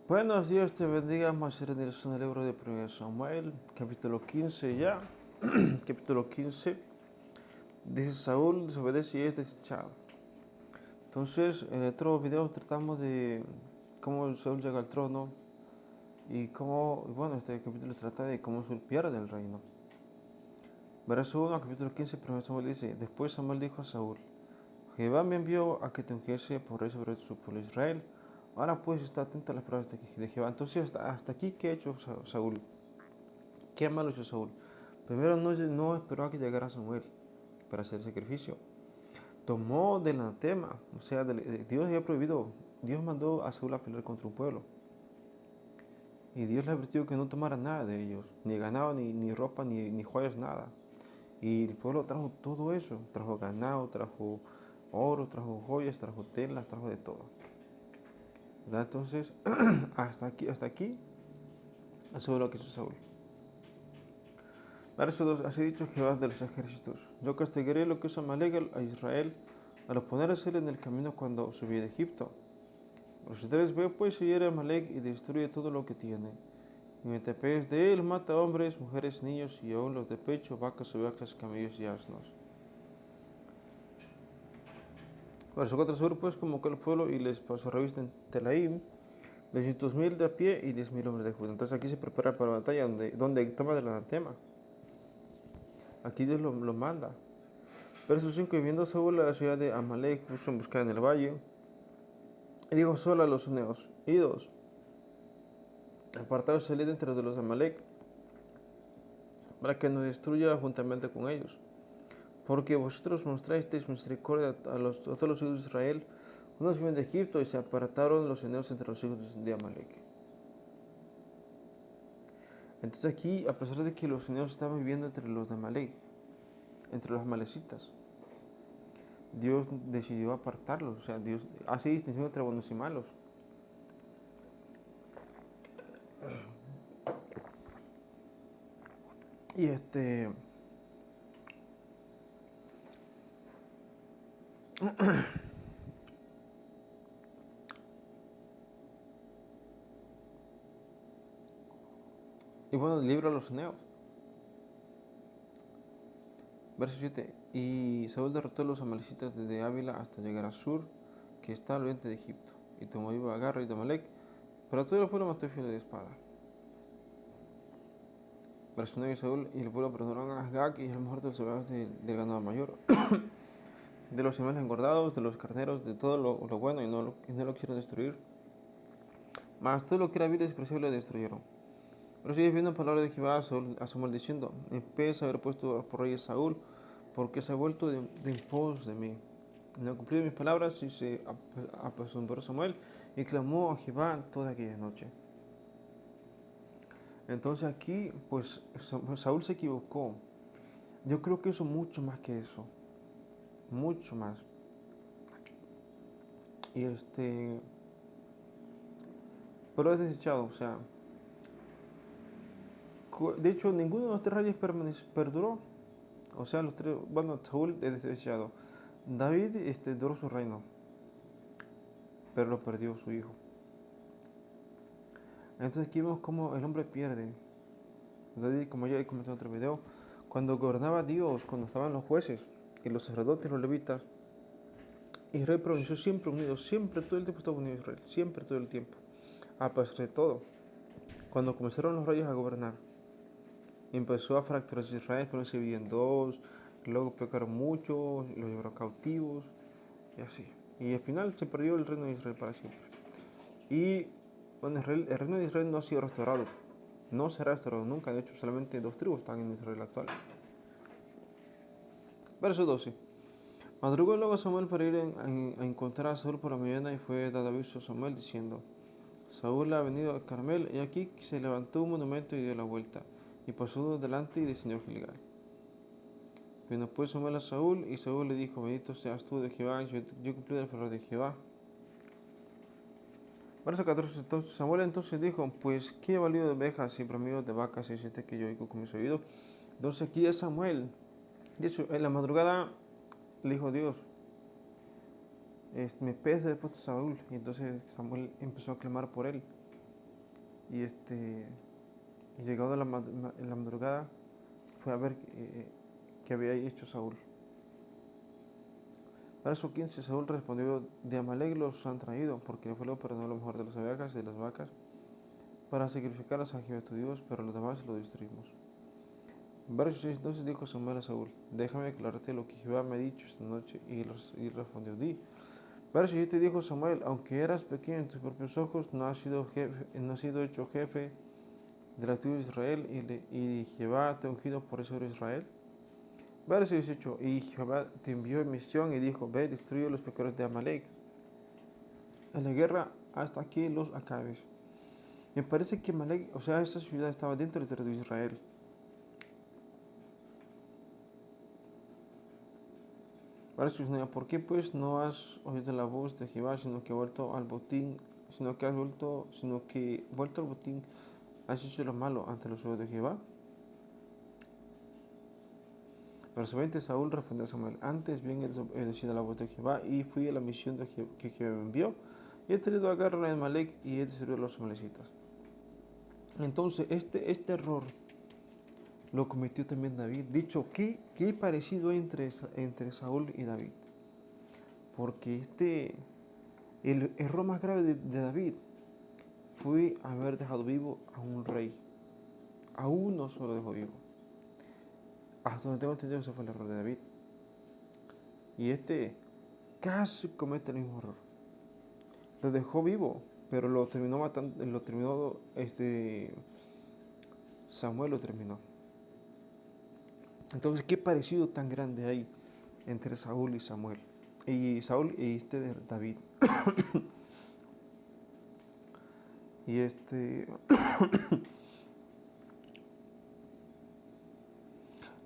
Buenos días, te bendiga. Vamos a ir en el libro de 1 Samuel, capítulo 15 ya. Capítulo 15. Dice Saúl, desobedece y es desechado. Entonces, en el otro video tratamos de cómo Saúl llega al trono y cómo, bueno, este capítulo trata de cómo Saúl pierde el reino. Verso 1, capítulo 15, 1 Samuel dice, después Samuel dijo a Saúl, Jehová me envió a que te ungiese por rey sobre su pueblo Israel. Ahora pues está atento a las palabras de Jehová. Entonces, hasta aquí, ¿qué ha hecho Saúl? ¿Qué malo hizo Saúl? Primero, no esperó a que llegara Samuel para hacer el sacrificio. Tomó del anatema, o sea, Dios había prohibido, Dios mandó a Saúl a pelear contra un pueblo. Y Dios le advirtió que no tomara nada de ellos, ni ganado, ni ropa, ni joyas, nada. Y el pueblo trajo todo eso, trajo ganado, trajo oro, trajo joyas, trajo telas, trajo de todo. ¿Verdad? Entonces, hasta aquí, eso es lo que hizo Saúl. Verso 2, así dicho Jehová de los ejércitos, yo castigaré lo que hizo Amalek a Israel al oponerse en el camino cuando subí de Egipto. Verso 3, ve pues y hiere a Amalek y destruye todo lo que tiene. Y en tepes de él mata hombres, mujeres, niños y aún los de pecho, vacas, ovejas, camellos y asnos. Verso 4, Saúl pues convocó al pueblo y les pasó revista en Telaim, 200,000 de a pie y 10,000 hombres de Judá. Entonces aquí se prepara para la batalla donde toma del anatema. Aquí Dios lo manda. Verso 5, y viendo Saúl a la ciudad de Amalek, puso en buscar en el valle, y dijo solo a los suneos, idos, apartaos y salid entre de los de Amalek, para que nos destruya juntamente con ellos. Porque vosotros mostrasteis misericordia a todos los hijos de Israel, unos vienen de Egipto, y se apartaron los suneos entre los hijos de Amalek. Entonces aquí, a pesar de que los suneos estaban viviendo entre los de Amalek, entre los amalecitas, Dios decidió apartarlos, o sea, Dios hace distinción entre buenos y malos. Y y bueno, libra a los suneos. Verso 7. Y Saúl derrotó a los amalecitas desde Ávila hasta llegar a Sur, que está al oriente de Egipto, y tomó vivo a Agar, rey de Amalek, pero todo el pueblo mató a filo de espada. Verso 9. Saúl y el pueblo perdonaron a Agag y el mejor de los ovejas del ganado mayor, de los animales engordados, de los carneros, de todo lo bueno, y no lo quiero destruir. Mas todo lo que era vil y despreciable destruyeron. Pero sigue viendo palabra de Jehová a Samuel diciendo, empieza a haber puesto por rey a Saúl, porque se ha vuelto de en pos de mí. Y no cumplió mis palabras y se apesumbró Samuel y clamó a Jehová toda aquella noche. Entonces aquí, pues Saúl se equivocó. Yo creo que hizo mucho más que eso. Mucho más. Y pero es desechado, o sea. De hecho, ninguno de los tres reyes perduró. O sea, los tres, bueno, Saúl es desechado. David duró su reino, pero lo perdió su hijo. Entonces aquí vemos cómo el hombre pierde. David, como ya he comentado en otro video, cuando gobernaba Dios, cuando estaban los jueces y los sacerdotes y los levitas, Israel permaneció siempre unido, siempre todo el tiempo estaba unido Israel, siempre todo el tiempo, a pesar de todo. Cuando comenzaron los reyes a gobernar, empezó a fracturarse Israel, pero se dividió en dos, luego pecaron mucho, los llevaron cautivos y así. Y al final se perdió el reino de Israel para siempre. Y bueno, el reino de Israel no ha sido restaurado, no será restaurado nunca. De hecho, solamente 2 tribus están en Israel actual. Verso 12. Madrugó luego Samuel para ir a encontrar a Saúl por la mañana y fue dado aviso a Samuel diciendo, Saúl ha venido a Carmel y aquí se levantó un monumento y dio la vuelta y pasó delante y diseñó Gilgal. Vino pues Samuel a Saúl y Saúl le dijo, bendito seas tú de Jehová, yo cumplí la palabra de Jehová. Verso 14. Entonces Samuel entonces dijo, pues qué valido de ovejas y promedio de vacas es este que yo oigo con mis oídos. Entonces aquí es Samuel. De hecho, en la madrugada le dijo Dios, me pesa después de Saúl. Y entonces Samuel empezó a clamar por él. y y llegado a en la madrugada fue a ver qué había hecho Saúl. Verso 15, Saúl respondió, de Amalek los han traído, porque el pueblo perdonó lo mejor de las ovejas y de las vacas, para sacrificarlas a Jehová tu Dios, pero los demás lo destruimos. Verso 6, entonces dijo Samuel a Saúl, déjame declararte lo que Jehová me ha dicho esta noche, y respondió, di. Verso 7 dijo Samuel, aunque eras pequeño en tus propios ojos, no has sido hecho jefe de la tribu de Israel, y Jehová te ha ungido por eso de Israel. Verso 18, y Jehová te envió en misión y dijo, ve, destruye los pecadores de Amalek en la guerra hasta que los acabes. Me parece que Amalek, o sea, esta ciudad estaba dentro del territorio de Israel. Verso 19, ¿por qué pues no has oído la voz de Jehová, sino que vuelto al botín, sino que vuelto al botín, has hecho lo malo ante los ojos de Jehová? Verso 20, Saúl respondió a Samuel, antes bien he obedecido la voz de Jehová y fui a la misión que Jehová me envió, y he tenido a guerra en Amalek y he destruido a los amalecitas. Entonces, este error lo cometió también David. Dicho, ¿qué parecido hay entre Saúl y David? Porque el error más grave de David fue haber dejado vivo a un rey. A uno solo dejó vivo. Hasta donde tengo entendido, ese fue el error de David. Y casi comete el mismo error. Lo dejó vivo, pero lo terminó matando, Samuel lo terminó. Entonces, ¿qué parecido tan grande hay entre Saúl y Samuel? Y Saúl y David. Y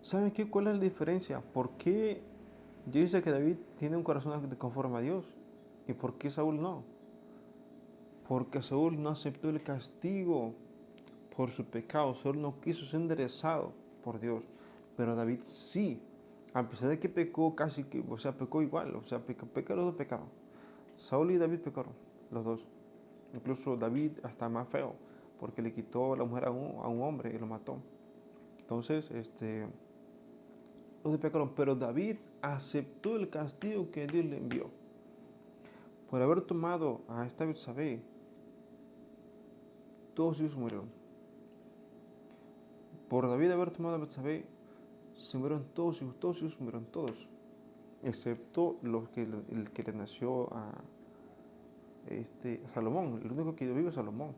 ¿saben qué? ¿Cuál es la diferencia? ¿Por qué Dios dice que David tiene un corazón conforme a Dios? ¿Y por qué Saúl no? Porque Saúl no aceptó el castigo por su pecado. Saúl no quiso ser enderezado por Dios. Pero David sí. A pesar de que pecó casi que, o sea, pecó igual. O sea, los dos pecaron. Saúl y David pecaron, los dos. Incluso David hasta más feo, porque le quitó la mujer a un hombre y lo mató. Entonces, los dos pecaron. Pero David aceptó el castigo que Dios le envió. Por haber tomado a esta Betsabé, todos ellos murieron. Por David haber tomado a Betsabé, se murieron todos ellos murieron todos. Excepto el que le nació a Salomón. El único que vive es Salomón.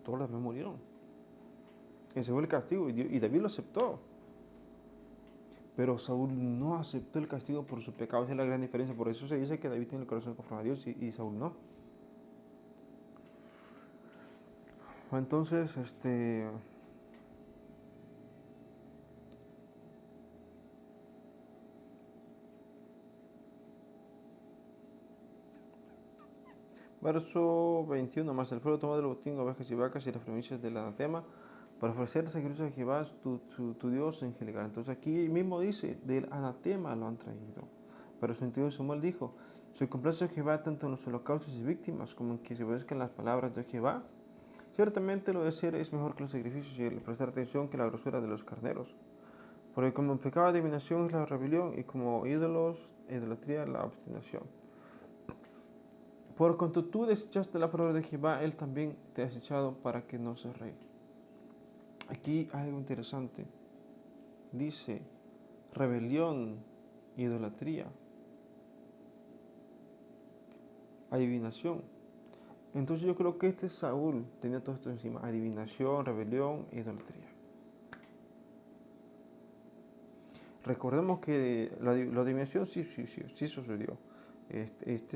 Todos los demás murieron. Ese fue el castigo y David lo aceptó. Pero Saúl no aceptó el castigo por su pecado. Esa es la gran diferencia. Por eso se dice que David tiene el corazón conforme a Dios y Saúl no. Entonces, verso 21, más el pueblo tomó del botín ovejas y vacas y las primicias del anatema para ofrecer sacrificios a Jehová tu Dios en Gilgal. Entonces aquí mismo dice, del anatema lo han traído. Pero su antiguo Samuel dijo, se complace a Jehová tanto en los holocaustos y víctimas como en que se obedezcan las palabras de Jehová. Ciertamente lo de hacer es mejor que los sacrificios y el prestar atención que la grosura de los carneros. Porque como pecado de adivinación es la rebelión y como idolatría la obstinación. Por cuanto tú desechaste la palabra de Jehová, él también te ha desechado para que no seas rey. Aquí hay algo interesante. Dice, rebelión, idolatría, adivinación. Entonces yo creo que Saúl tenía todo esto encima. Adivinación, rebelión, idolatría. Recordemos que la adivinación sí sucedió.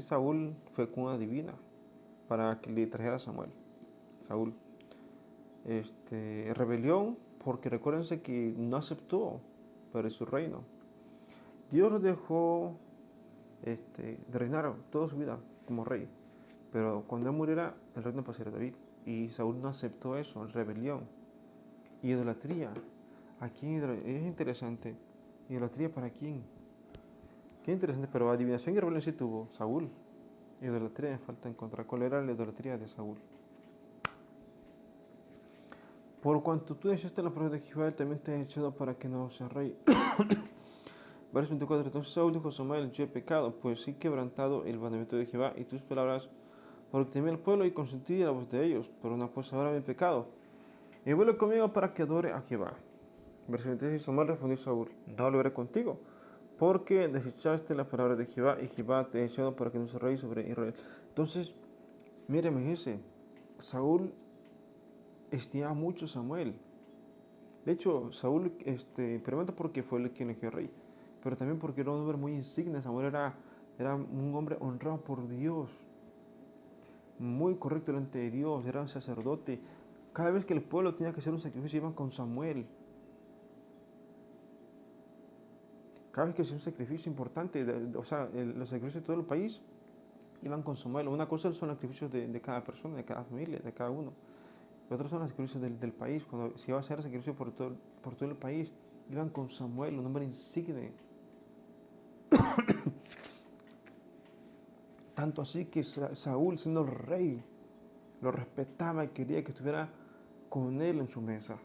Saúl fue con una divina para que le trajera a Samuel. Saúl. Rebelión, porque recuérdense que no aceptó para su reino. Dios lo dejó de reinar toda su vida como rey, pero cuando él muriera, el reino pasaría a David. Y Saúl no aceptó eso, rebelión. Idolatría. ¿A quién es interesante? ¿Idolatría para quién? Qué interesante, pero adivinación y rebelión sí tuvo Saúl. Idolatría me falta encontrar. ¿Cuál era la idolatría de Saúl? Por cuanto tú deseaste la palabra de Jehová, él también te ha echado para que no seas rey. Verso 24. Entonces Saúl dijo a Samuel: yo he pecado, pues sí quebrantado el mandamiento de Jehová y tus palabras, porque temí al pueblo y consentí a la voz de ellos. Pero una cosa ahora me he pecado, y vuelve conmigo para que adore a Jehová. Verso 26. Samuel respondió a Saúl: no volveré contigo, porque desechaste la palabra de Jehová, y Jehová te ha echado para que no seas rey sobre Israel. Entonces, mire, me dice, Saúl estimaba mucho a Samuel. De hecho, Saúl, primero porque fue el quien eligió rey, pero también porque era un hombre muy insigne. Samuel era un hombre honrado por Dios, muy correcto delante de Dios, era un sacerdote. Cada vez que el pueblo tenía que hacer un sacrificio, iban con Samuel. Cada vez que hacía un sacrificio importante, los sacrificios de todo el país, iban con Samuel. Una cosa son los sacrificios de cada persona, de cada familia, de cada uno. Y otros son los sacrificios del país. Cuando se iba a hacer sacrificio por todo el país, iban con Samuel, un hombre insigne. Tanto así que Saúl, siendo rey, lo respetaba y quería que estuviera con él en su mesa.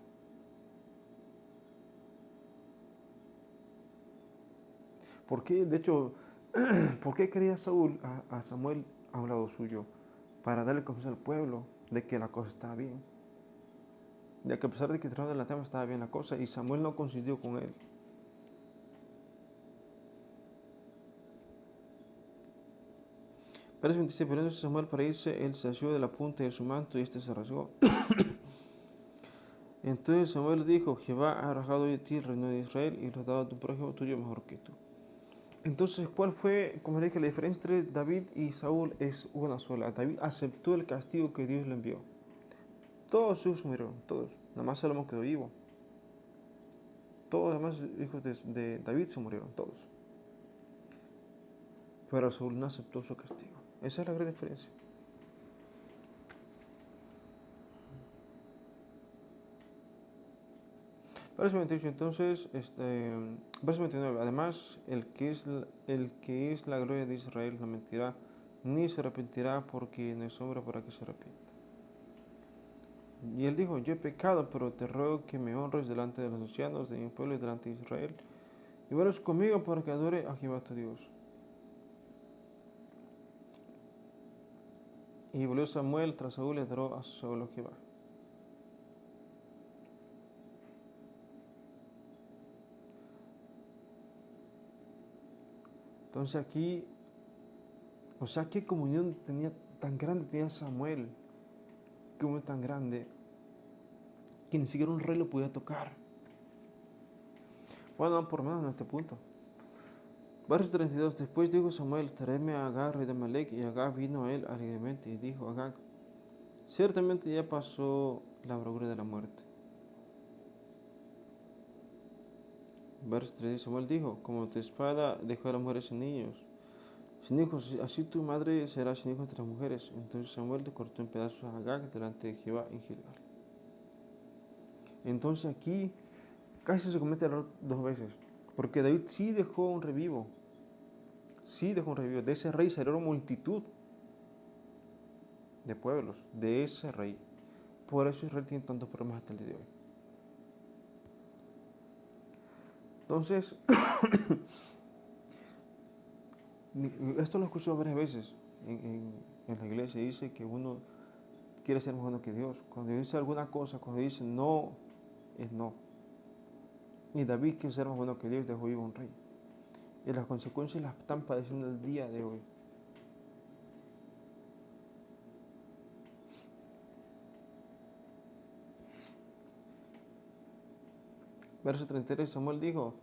¿Por qué? De hecho, ¿por qué quería Saúl a Samuel a un lado suyo? Para darle confianza al pueblo de que la cosa estaba bien. De que a pesar de que detrás de la tema estaba bien la cosa, y Samuel no coincidió con él. Verso 26. Pero entonces Samuel, para irse, él se asió de la punta de su manto y este se rasgó. Entonces Samuel dijo: Jehová ha arrojado de ti el reino de Israel y lo ha dado a tu prójimo tuyo mejor que tú. Entonces, ¿cuál fue? Como le dije, la diferencia entre David y Saúl es una sola. David aceptó el castigo que Dios le envió. Todos sus hijos murieron, todos. Nada más Salomón quedó vivo. Todos los demás hijos de David se murieron, todos. Pero Saúl no aceptó su castigo. Esa es la gran diferencia. Verso 28. Entonces, verso 29. Además, el que es la gloria de Israel no mentirá, ni se arrepentirá, porque no es hombre para que se arrepienta. Y él dijo: yo he pecado, pero te ruego que me honres delante de los ancianos de mi pueblo y delante de Israel, y vuelves conmigo para que adore a Jehová tu Dios. Y volvió Samuel tras Saúl y adoró a Saúl a Jehová. Entonces aquí, o sea, qué comunión tan grande tenía Samuel, qué comunión tan grande, que ni siquiera un rey lo podía tocar. Bueno, por lo menos en este punto. Verso 32. Después dijo Samuel: traedme a Agag, rey de Amalek. Y Agag vino a él alegremente, y dijo Agag: ciertamente ya pasó la amargura de la muerte. Verso 3. Samuel dijo: como tu espada dejó a las mujeres sin niños, sin hijos, así tu madre será sin hijos entre las mujeres. Entonces Samuel le cortó en pedazos a Agag delante de Jehová en Gilgal. Entonces aquí casi se comete el error dos veces, porque David sí dejó un revivo. Sí dejó un revivo. De ese rey salieron multitud de pueblos, de ese rey. Por eso Israel tiene tantos problemas hasta el día de hoy. Entonces, esto lo he escuchado varias veces en la iglesia. Dice que uno quiere ser más bueno que Dios. Cuando dice alguna cosa, cuando dice no, es no. Y David quiere ser más bueno que Dios, dejó vivo un rey. Y las consecuencias las están padeciendo el día de hoy. Verso 33, Samuel dijo,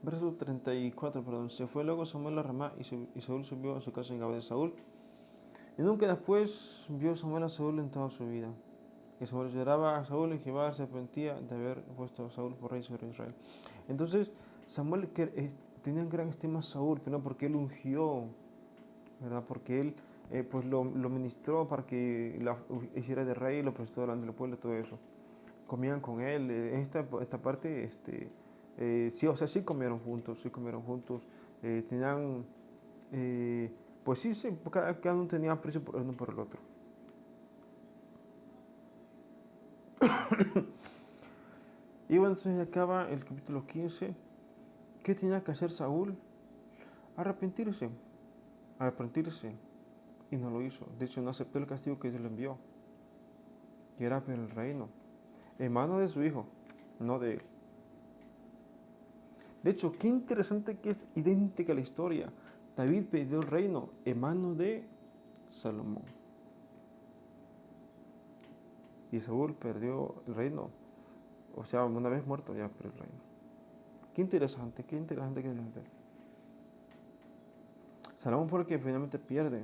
verso 34, perdón, se fue luego Samuel a Ramá y Saúl subió a su casa en Gabá de Saúl. Y nunca después vio Samuel a Saúl en toda su vida. Y Samuel lloraba a Saúl y Jehová se arrepentía de haber puesto a Saúl por rey sobre Israel. Entonces, Samuel tenía gran estima a Saúl, pero porque él ungió, ¿verdad? Porque él pues lo ministró para que hiciera de rey, lo prestó delante del pueblo, todo eso. Comían con él. En esta parte, sí, o sea, sí comieron juntos, tenían, pues sí, cada uno tenía aprecio por uno por el otro. Y bueno, entonces acaba el capítulo 15. ¿Qué tenía que hacer Saúl? Arrepentirse, arrepentirse. Y no lo hizo. De hecho, no aceptó el castigo que Dios le envió, que era por el reino, en manos de su hijo, no de él. De hecho, qué interesante que es idéntica la historia. David perdió el reino en manos de Salomón. Y Saúl perdió el reino. O sea, una vez muerto ya perdió el reino. Qué interesante, qué interesante, qué interesante. Salomón fue el que finalmente pierde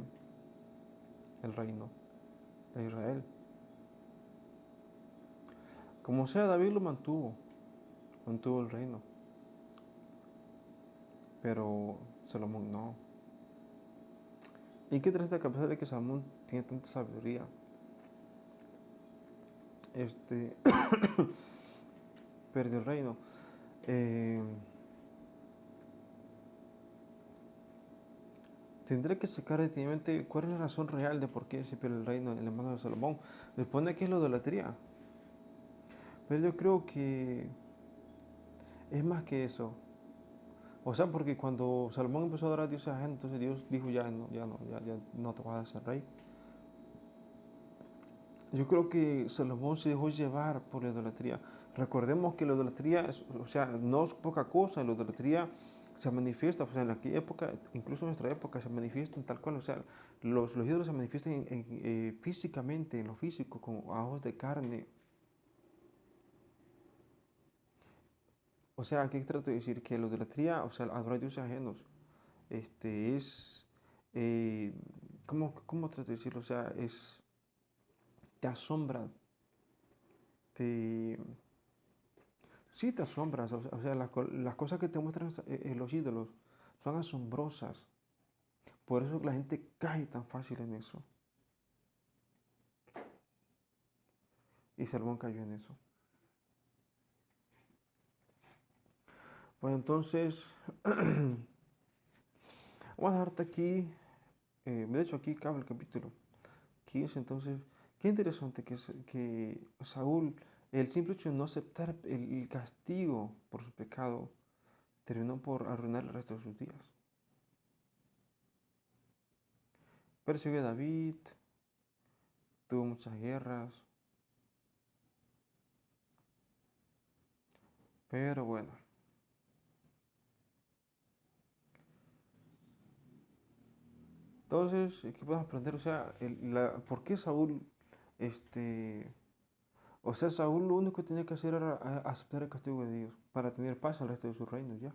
el reino de Israel. Como sea, David lo mantuvo el reino. Pero Salomón no. Y qué triste que a pesar de que Salomón tiene tanta sabiduría, perdió el reino. Tendré que checar definitivamente cuál es la razón real de por qué se pierde el reino en las manos de Salomón. Se supone que es la idolatría. Pero yo creo que es más que eso. O sea, porque cuando Salomón empezó a adorar a Dios a gente, entonces Dios dijo ya no te vas a ser rey. Yo creo que Salomón se dejó llevar por la idolatría. Recordemos que la idolatría, o sea, no es poca cosa, la idolatría se manifiesta, o sea, en aquella época, incluso en nuestra época, se manifiestan tal cual, o sea, los ídolos se manifiestan físicamente, en lo físico, con ojos de carne. O sea, ¿qué trato de decir? Que la idolatría, o sea, adorar a dioses ajenos, es, eh, ¿cómo trato de decirlo? O sea, te asombra, te, sí te asombras, o sea, las cosas que te muestran los ídolos son asombrosas. Por eso la gente cae tan fácil en eso. Y Salomón cayó en eso. Bueno, entonces, vamos a dejarte aquí. De hecho, aquí acaba el capítulo 15. Entonces, qué interesante que Saúl, el simple hecho de no aceptar el castigo por su pecado, terminó por arruinar el resto de sus días. Persiguió a David, tuvo muchas guerras, pero bueno. Entonces, ¿qué podemos aprender? O sea, ¿por qué Saúl, este, o sea, Saúl lo único que tenía que hacer era aceptar el castigo de Dios para tener paz al resto de su reino, ya.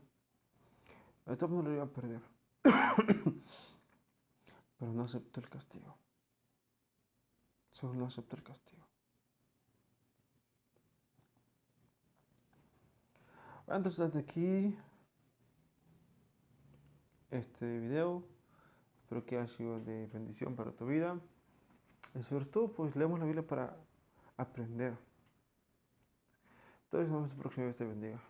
Esto no lo iba a perder, pero no aceptó el castigo. Saúl no aceptó el castigo. Entonces, hasta aquí este video. Espero que haya sido de bendición para tu vida. Y sobre todo, pues leemos la Biblia para aprender. Entonces, nos vemos el próximo. Dios te bendiga.